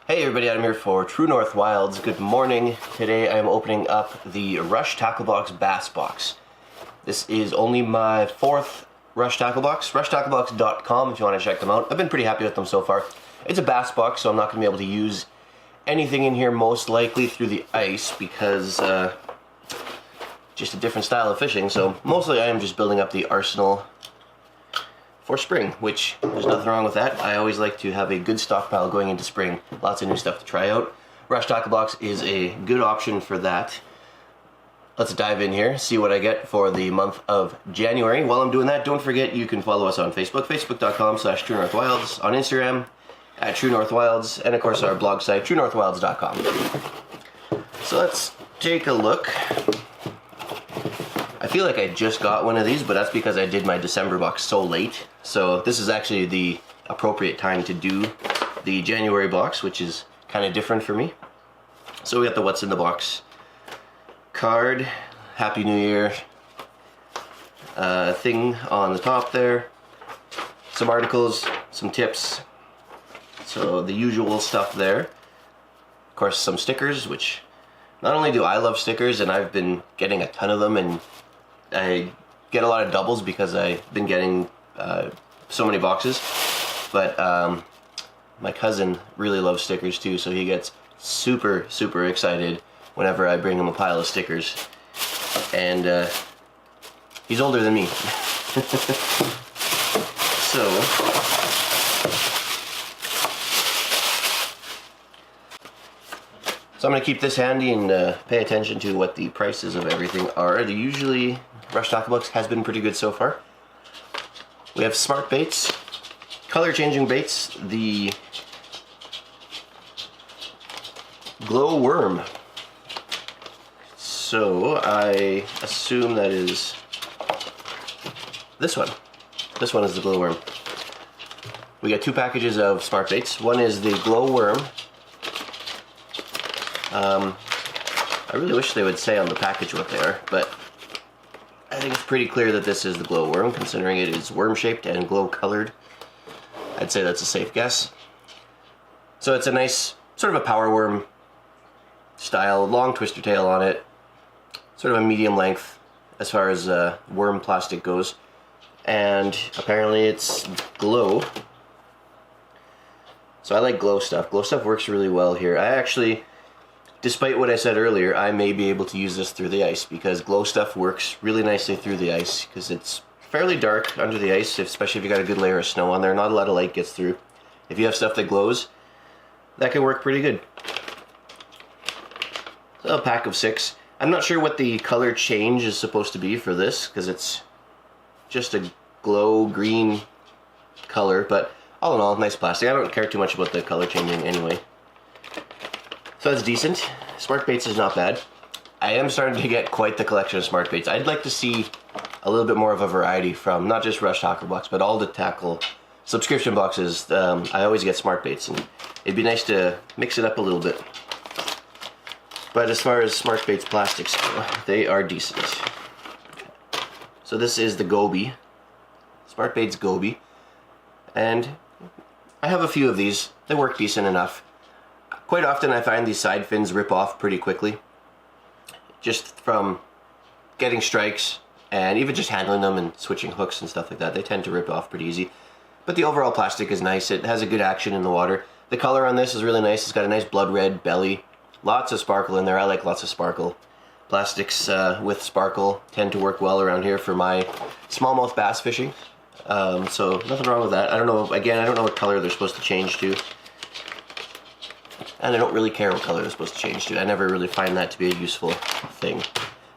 Hey everybody, I'm here for True North Wilds. Good morning. Today I am opening up the Rush Tackle Box Bass Box. This is only my fourth Rush Tackle Box. RushTackleBox.com if you want to check them out. I've been pretty happy with them so far. It's a bass box, so I'm not going to be able to use anything in here most likely through the ice because just a different style of fishing. So mostly I am just building up the arsenal for spring, which there's nothing wrong with that. I always like to have a good stockpile going into spring. Lots of new stuff to try out. Rush Tackle Box is a good option for that. Let's dive in here, see what I get for the month of January. While I'm doing that, don't forget you can follow us on Facebook, facebook.com/TrueNorthWilds, on Instagram @TrueNorthWilds, and of course our blog site, TrueNorthWilds.com. So let's take a look. I feel like I just got one of these, but that's because I did my December box so late. So this is actually the appropriate time to do the January box, which is kind of different for me. So we got the what's in the box card, Happy New Year thing on the top there, some articles, some tips, so the usual stuff there. Of course some stickers, which not only do I love stickers, and I've been getting a ton of them, and I get a lot of doubles because I've been getting so many boxes, but my cousin really loves stickers too, so he gets super excited whenever I bring him a pile of stickers, and he's older than me. So I'm going to keep this handy and pay attention to what the prices of everything are. Usually Rush Tackle Box has been pretty good so far. We have smart baits, color changing baits, the glow worm. So I assume that is this one. This one is the glow worm. We got two packages of smart baits. One is the glow worm. I really wish they would say on the package what they are, but I think it's pretty clear that this is the glow worm, considering it is worm shaped and glow colored. I'd say that's a safe guess. So it's a nice, sort of a power worm style, long twister tail on it, sort of a medium length as far as worm plastic goes, and apparently it's glow. So I like glow stuff. Glow stuff works really well here. I actually, despite what I said earlier, I may be able to use this through the ice because glow stuff works really nicely through the ice because it's fairly dark under the ice, especially if you got a good layer of snow on there. Not a lot of light gets through. If you have stuff that glows, that can work pretty good. So a pack of 6. I'm not sure what the color change is supposed to be for this because it's just a glow green color, but all in all, nice plastic. I don't care too much about the color changing anyway. So that's decent. Smart baits is not bad. I am starting to get quite the collection of smart baits. I'd like to see a little bit more of a variety from not just Rush Tackle Box, but all the tackle subscription boxes. I always get smart baits, and it'd be nice to mix it up a little bit. But as far as smart baits plastics go, they are decent. So this is the Goby, Smart Baits Goby, and I have a few of these. They work decent enough. Quite often I find these side fins rip off pretty quickly, just from getting strikes and even just handling them and switching hooks and stuff like that. They tend to rip off pretty easy. But the overall plastic is nice. It has a good action in the water. The color on this is really nice. It's got a nice blood red belly. Lots of sparkle in there. I like lots of sparkle. Plastics with sparkle tend to work well around here for my smallmouth bass fishing. So nothing wrong with that. I don't know, again, I don't know what color they're supposed to change to. And I don't really care what color they're supposed to change to. I never really find that to be a useful thing.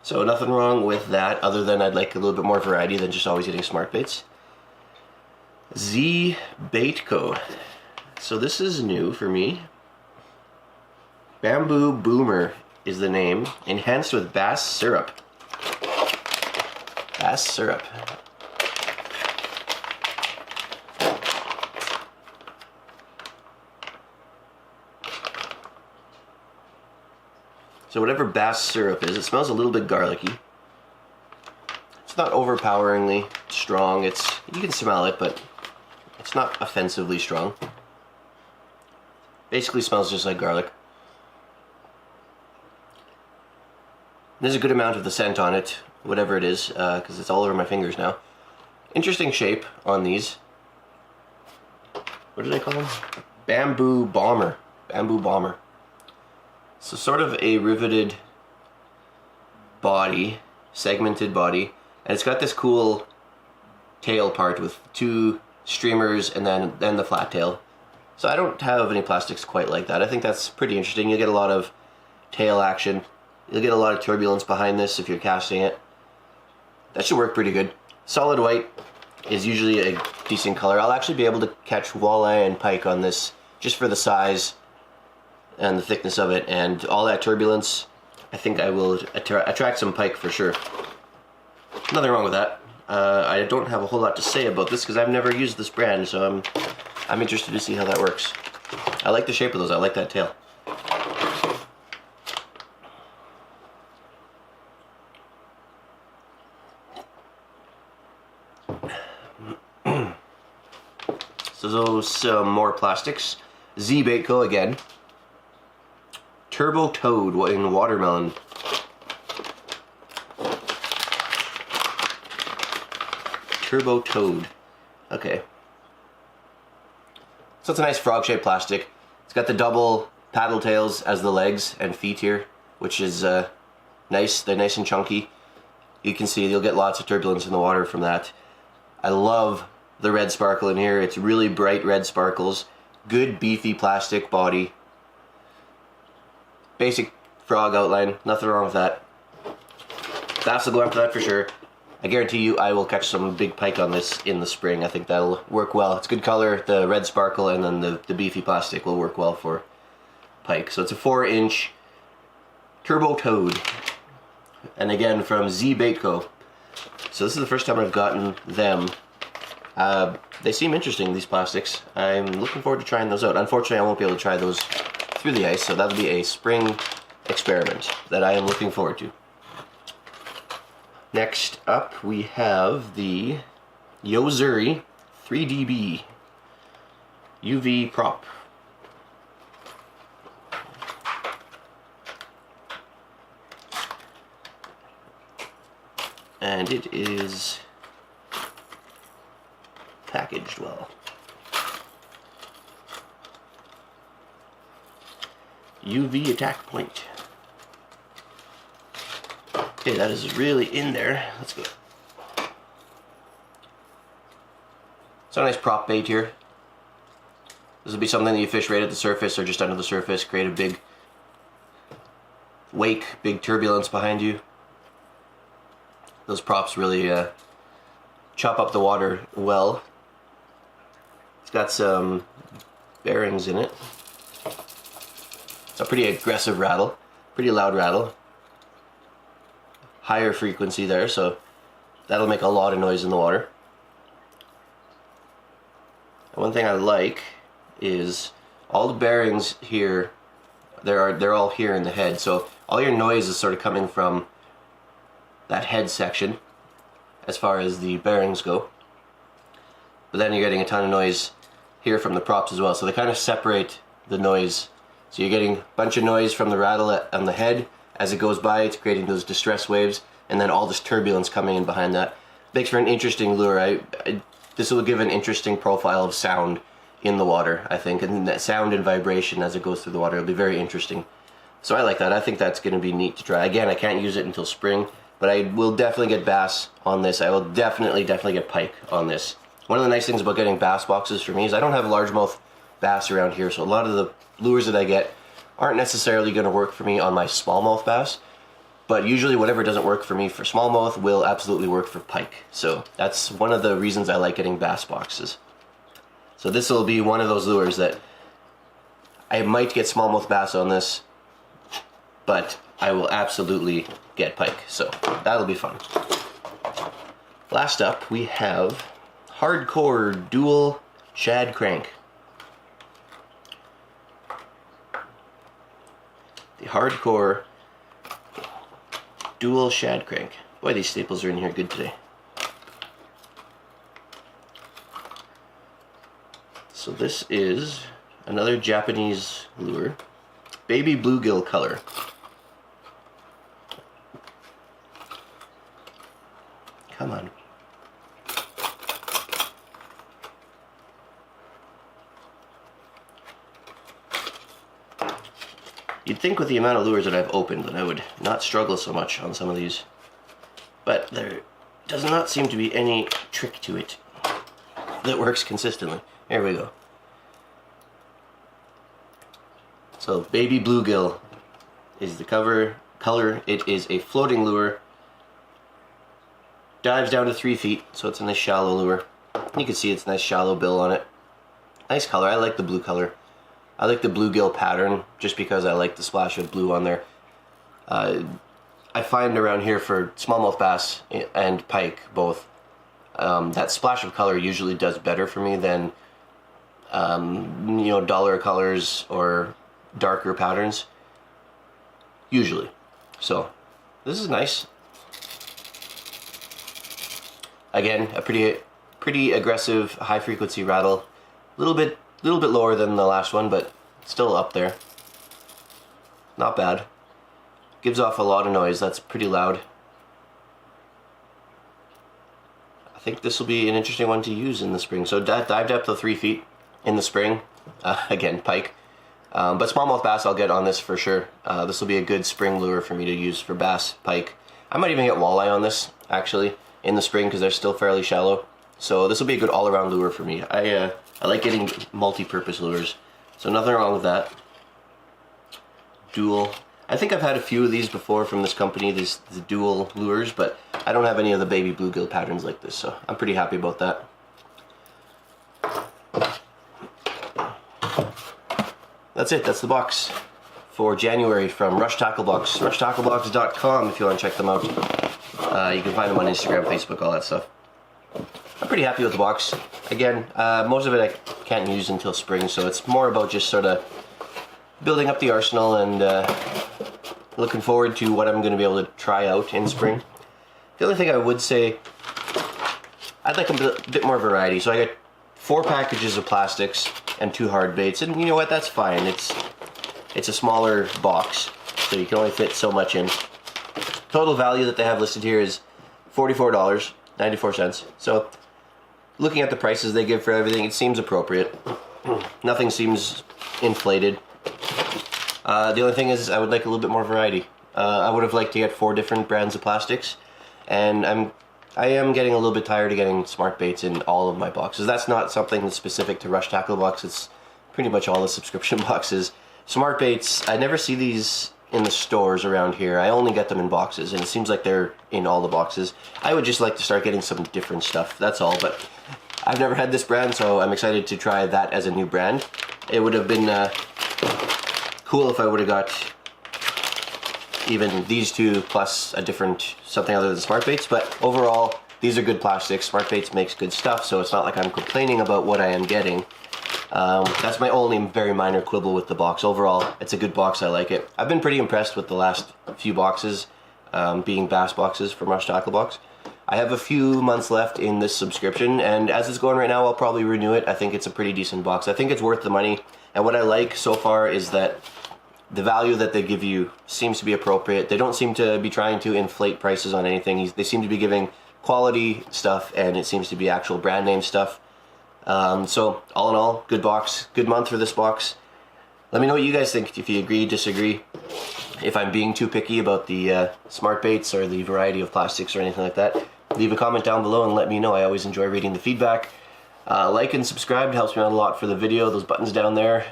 So nothing wrong with that, other than I'd like a little bit more variety than just always getting smart baits. Z Bait Co. So this is new for me. Bamboo Boomer is the name. Enhanced with bass syrup. Bass syrup. So whatever bass syrup is, it smells a little bit garlicky. It's not overpoweringly strong. You can smell it, but it's not offensively strong. Basically smells just like garlic. There's a good amount of the scent on it, whatever it is, because it's all over my fingers now. Interesting shape on these. What do they call them? Bamboo bomber. Bamboo bomber. So sort of a riveted body, segmented body, and it's got this cool tail part with two streamers and then the flat tail. So I don't have any plastics quite like that. I think that's pretty interesting. You'll get a lot of tail action. You'll get a lot of turbulence behind this if you're casting it. That should work pretty good. Solid white is usually a decent color. I'll actually be able to catch walleye and pike on this just for the size and the thickness of it, and all that turbulence. I think I will attract some pike for sure. Nothing wrong with that. I don't have a whole lot to say about this because I've never used this brand, so I'm interested to see how that works. I like the shape of those. I like that tail. So those more plastics. Z Baitco again. Turbo Toad in watermelon. Turbo Toad. Okay. So it's a nice frog-shaped plastic. It's got the double paddle tails as the legs and feet here, which is nice. They're nice and chunky. You can see you'll get lots of turbulence in the water from that. I love the red sparkle in here. It's really bright red sparkles. Good beefy plastic body. Basic frog outline. Nothing wrong with that. That's the go after that for sure. I guarantee you I will catch some big pike on this in the spring. I think that'll work well. It's good color, the red sparkle, and then the beefy plastic will work well for pike. So it's a 4-inch Turbo Toad. And again from Z Baitco. So this is the first time I've gotten them. They seem interesting, these plastics. I'm looking forward to trying those out. Unfortunately, I won't be able to try those through the ice, so that'll be a spring experiment that I am looking forward to. Next up, we have the Yo-Zuri 3DB UV prop. And it is packaged well. UV attack point. Okay, that is really in there. Let's go. So a nice prop bait here. This will be something that you fish right at the surface or just under the surface, create a big wake, big turbulence behind you. Those props really chop up the water well. It's got some bearings in it. It's a pretty aggressive rattle, pretty loud rattle. Higher frequency there, so that'll make a lot of noise in the water. And one thing I like is all the bearings here, they're all here in the head, so all your noise is sort of coming from that head section as far as the bearings go. But then you're getting a ton of noise here from the props as well, so they kind of separate the noise. So you're getting a bunch of noise from the rattle on the head as it goes by. It's creating those distress waves, and then all this turbulence coming in behind that. Makes for an interesting lure. This will give an interesting profile of sound in the water, I think, and that sound and vibration as it goes through the water will be very interesting. So I like that. I think that's going to be neat to try. Again, I can't use it until spring, but I will definitely get bass on this. I will definitely get pike on this. One of the nice things about getting bass boxes for me is I don't have largemouth bass around here, so a lot of the lures that I get aren't necessarily going to work for me on my smallmouth bass, but usually whatever doesn't work for me for smallmouth will absolutely work for pike. So that's one of the reasons I like getting bass boxes. So this will be one of those lures that I might get smallmouth bass on this, but I will absolutely get pike, so that'll be fun. Last up, we have Hardcore Dual Shad Crank. The Hardcore Dual Shad Crank. Boy, these staples are in here good today. So this is Another Japanese lure. Baby bluegill color. Come on. You'd think with the amount of lures that I've opened that I would not struggle so much on some of these. But there does not seem to be any trick to it that works consistently. There we go. So baby bluegill is the color. It is a floating lure. Dives down to 3 feet, so it's a nice shallow lure. You can see it's a nice shallow bill on it. Nice color. I like the blue color. I like the bluegill pattern just because I like the splash of blue on there. I find around here for smallmouth bass and pike both, that splash of color usually does better for me than you know, duller colors or darker patterns. Usually. So this is nice. Again, a pretty aggressive high frequency rattle. Little bit lower than the last one, but still up there. Not bad. Gives off a lot of noise. That's pretty loud. I think this will be an interesting one to use in the spring. So dive depth of 3 feet in the spring. Again, pike. But smallmouth bass I'll get on this for sure. This will be a good spring lure for me to use for bass, pike. I might even get walleye on this, actually, in the spring because they're still fairly shallow. So this will be a good all-around lure for me. I like getting multi-purpose lures. So nothing wrong with that. Dual. I think I've had a few of these before from this company, the dual lures, but I don't have any of the baby bluegill patterns like this, so I'm pretty happy about that. That's it, that's the box for January from Rush Tackle Box. RushTackleBox.com if you want to check them out. You can find them on Instagram, Facebook, all that stuff. I'm pretty happy with the box. Again, most of it I can't use until spring, so it's more about just sort of building up the arsenal and looking forward to what I'm going to be able to try out in spring. The only thing I would say, I'd like a bit more variety. So I got 4 packages of plastics and 2 hard baits, and you know what, that's fine. It's a smaller box, so you can only fit so much in. Total value that they have listed here is $44.94. So looking at the prices they give for everything, it seems appropriate. Nothing seems inflated. The only thing is I would like a little bit more variety. I would have liked to get 4 different brands of plastics, and I am getting a little bit tired of getting smart baits in all of my boxes. That's not something that's specific to Rush Tackle Box. It's pretty much all the subscription boxes. Smart baits, I never see these in the stores around here. I only get them in boxes, and it seems like they're in all the boxes. I would just like to start getting some different stuff, that's all. But I've never had this brand, so I'm excited to try that as a new brand. It would have been cool if I would have got even these 2 plus a different something other than smart baits, but overall these are good plastics. Smart baits makes good stuff, so it's not like I'm complaining about what I am getting. That's my only very minor quibble with the box. Overall, it's a good box. I like it. I've been pretty impressed with the last few boxes, being bass boxes from Rush Tackle Box. I have a few months left in this subscription, and as it's going right now, I'll probably renew it. I think it's a pretty decent box. I think it's worth the money, and what I like so far is that the value that they give you seems to be appropriate. They don't seem to be trying to inflate prices on anything. They seem to be giving quality stuff, and it seems to be actual brand name stuff. So all in all, good box, good month for this box. Let me know what you guys think, if you agree, disagree, if I'm being too picky about the smart baits or the variety of plastics or anything like that. Leave a comment down below and let me know. I always enjoy reading the feedback. Like and subscribe, it helps me out a lot for the video. Those buttons down there.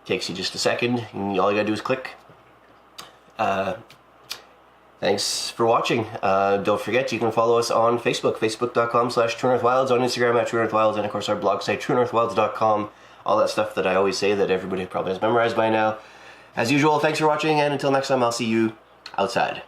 Takes you just a second, and all you gotta do is click. Thanks for watching. Don't forget, you can follow us on Facebook, facebook.com/TrueNorthWilds, on Instagram @TrueNorthWilds, and of course our blog site, TrueNorthWilds.com. All that stuff that I always say that everybody probably has memorized by now. As usual, thanks for watching, and until next time, I'll see you outside.